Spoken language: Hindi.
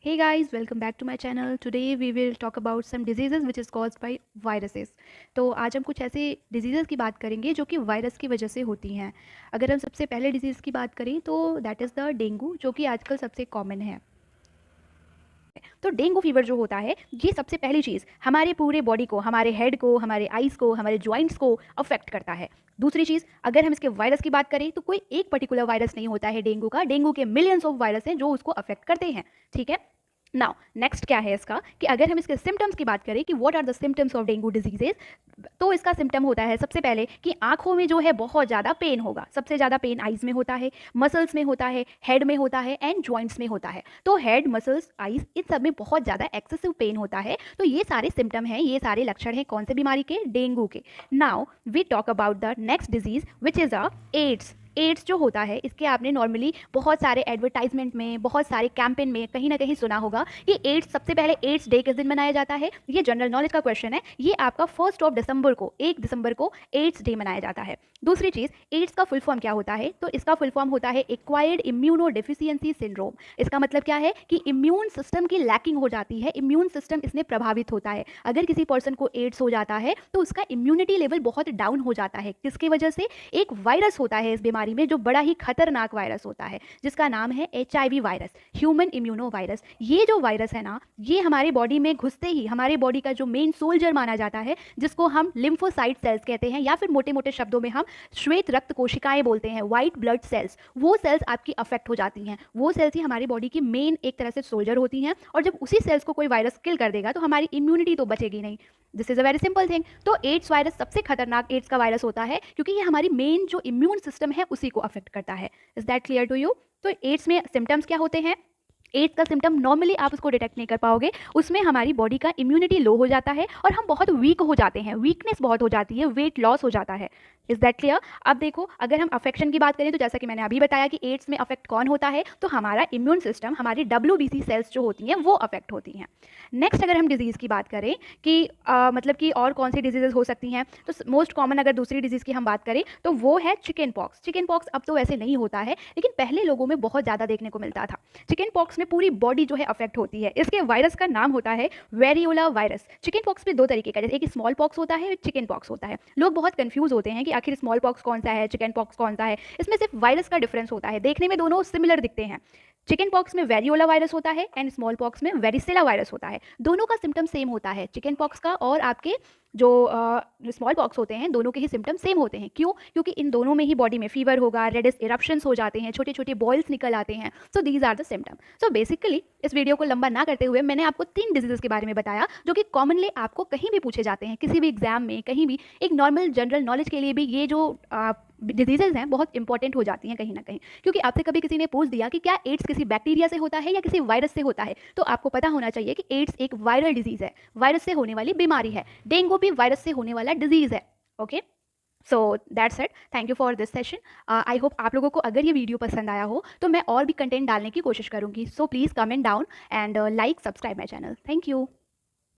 Hey guys, welcome back to my channel. Today we will talk about some diseases which is caused by viruses. तो आज हम कुछ ऐसे diseases की बात करेंगे जो कि वायरस की वजह से होती हैं। अगर हम सबसे पहले डिजीज़ की बात करें तो दैट इज़ द डेंगू, जो कि आजकल सबसे कॉमन है। तो डेंगू फीवर जो होता है, ये सबसे पहली चीज़ हमारे पूरे बॉडी को, हमारे हेड को, हमारे आइज़ को, हमारे जॉइंट्स को अफेक्ट करता है। दूसरी चीज़, अगर हम इसके वायरस की बात करें तो कोई एक पर्टिकुलर वायरस नहीं होता है डेंगू का। डेंगू के मिलियंस ऑफ वायरस हैं जो उसको अफेक्ट करते हैं। ठीक है। नाउ नेक्स्ट क्या है इसका, कि अगर हम इसके सिम्टम्स की बात करें कि what are the symptoms of dengue diseases, तो इसका सिम्टम होता है सबसे पहले कि आंखों में जो है बहुत ज़्यादा पेन होगा। सबसे ज़्यादा पेन आइज़ में होता है, मसल्स में होता है, हेड में होता है एंड जॉइंट्स में होता है। तो हेड, मसल्स, आइज़, इन सब में बहुत ज़्यादा एक्सेसिव पेन होता है। तो ये सारे सिम्टम हैं, ये सारे लक्षण हैं कौन से बीमारी के? डेंगू के। Now we talk about the next disease which is a AIDS. AIDS जो होता है, इसके आपने नॉर्मली बहुत सारे एडवर्टाइजमेंट में, बहुत सारे कैंपेन में कहीं ना कहीं सुना होगा कि एड्स, सबसे पहले एड्स डे किस दिन मनाया जाता है। ये जनरल नॉलेज का क्वेश्चन है। ये आपका 1 दिसंबर को, 1 दिसंबर को एड्स डे मनाया जाता है। दूसरी चीज़, एड्स का फुल फॉर्म क्या होता है? तो इसका फुल फॉर्म होता है एक्वायर्ड इम्यूनो डेफिशिएंसी सिंड्रोम। इसका मतलब क्या है कि इम्यून सिस्टम की लैकिंग हो जाती है, इम्यून सिस्टम इसमें प्रभावित होता है। अगर किसी पर्सन को एड्स हो जाता है तो उसका इम्यूनिटी लेवल बहुत डाउन हो जाता है। किसकी वजह से? एक वायरस होता है इस बीमारी में जो बड़ा ही खतरनाक वायरस होता है, जिसका नाम है HIV virus, human immuno virus. ये जो वायरस है ना, ये हमारे बॉडी में घुसते ही हमारे बॉडी का जो मेन सोल्जर माना जाता है, जिसको हम लिम्फोसाइट सेल्स कहते हैं, या फिर मोटे मोटे शब्दों में हम श्वेत रक्त कोशिकाएं बोलते हैं, व्हाइट ब्लड सेल्स, वो सेल्स आपकी अफेक्ट हो जाती हैं। वो सेल्स ही हमारी बॉडी की मेन एक तरह से सोल्जर होती हैं, और जब उसी सेल्स को कोई वायरस किल कर देगा तो हमारी इम्यूनिटी तो बचेगी नहीं। This is a very simple thing. तो एड्स वायरस सबसे खतरनाक एड्स का वायरस होता है, क्योंकि ये हमारी मेन जो इम्यून सिस्टम है उसी को अफेक्ट करता है। Is that clear to you? तो एड्स में सिम्टम्स क्या होते हैं? एड्स का सिम्टम नॉर्मली आप उसको डिटेक्ट नहीं कर पाओगे। उसमें हमारी बॉडी का इम्यूनिटी लो हो जाता है और हम बहुत वीक हो जाते हैं, वीकनेस बहुत हो जाती है, वेट लॉस हो जाता है। Is that clear? अब देखो, अगर हम अफेक्शन की बात करें तो जैसा कि मैंने अभी बताया कि एड्स में अफेक्ट कौन होता है, तो हमारा इम्यून सिस्टम, हमारी WBC सेल्स जो होती हैं वो अफेक्ट होती हैं। नेक्स्ट, अगर हम डिजीज़ की बात करें कि मतलब कि और कौन सी डिजीजेज हो सकती हैं, तो मोस्ट कॉमन अगर दूसरी डिजीज़ की हम बात करें तो वो है चिकन पॉक्स। चिकन पॉक्स अब तो वैसे नहीं होता है, लेकिन पहले लोगों में बहुत ज़्यादा देखने को मिलता था। चिकन पॉक्स में पूरी बॉडी जो है अफेक्ट होती है। इसके वायरस का नाम होता है वेरियोला वायरस। चिकन पॉक्स में दो तरीके का, जैसे एक स्मॉल पॉक्स होता है, एक चिकन पॉक्स होता है। लोग बहुत कंफ्यूज होते हैं कि आखिर स्मॉल पॉक्स कौन सा है, चिकन पॉक्स कौन सा है। इसमें सिर्फ वायरस का डिफरेंस होता है, देखने में दोनों सिमिलर दिखते हैं। चिकन पॉक्स में वेरियोला वायरस होता है एंड स्मॉल पॉक्स में वेरिसेला वायरस होता है। दोनों का सिम्टम सेम होता है, चिकन पॉक्स का और आपके जो स्मॉल पॉक्स होते हैं, दोनों के ही सिम्टम सेम होते हैं। क्यों? क्योंकि इन दोनों में ही बॉडी में फीवर होगा, रेडिश इरप्शंस हो जाते हैं, छोटे छोटे बॉयल्स निकल आते हैं। So these are the symptom. So basically इस वीडियो को लंबा ना करते हुए मैंने आपको 3 डिजीजेस के बारे में बताया जो कि कॉमनली आपको कहीं भी पूछे जाते हैं, किसी भी एग्जाम में, कहीं भी। एक नॉर्मल जनरल नॉलेज के लिए भी ये जो डिजीजेज हैं बहुत इंपॉर्टेंट हो जाती हैं कहीं ना कहीं, क्योंकि आपसे कभी किसी ने पूछ दिया कि क्या एड्स किसी बैक्टीरिया से होता है या किसी वायरस से होता है, तो आपको पता होना चाहिए कि एड्स एक वायरल डिजीज है, वायरस से होने वाली बीमारी है। डेंगू भी वायरस से होने वाला डिजीज है। Okay, so that's it. Thank you for this session. I hope आप लोगों को अगर ये वीडियो पसंद आया हो तो मैं और भी कंटेंट डालने की कोशिश करूँगी। So please comment down and like, subscribe my channel. Thank you.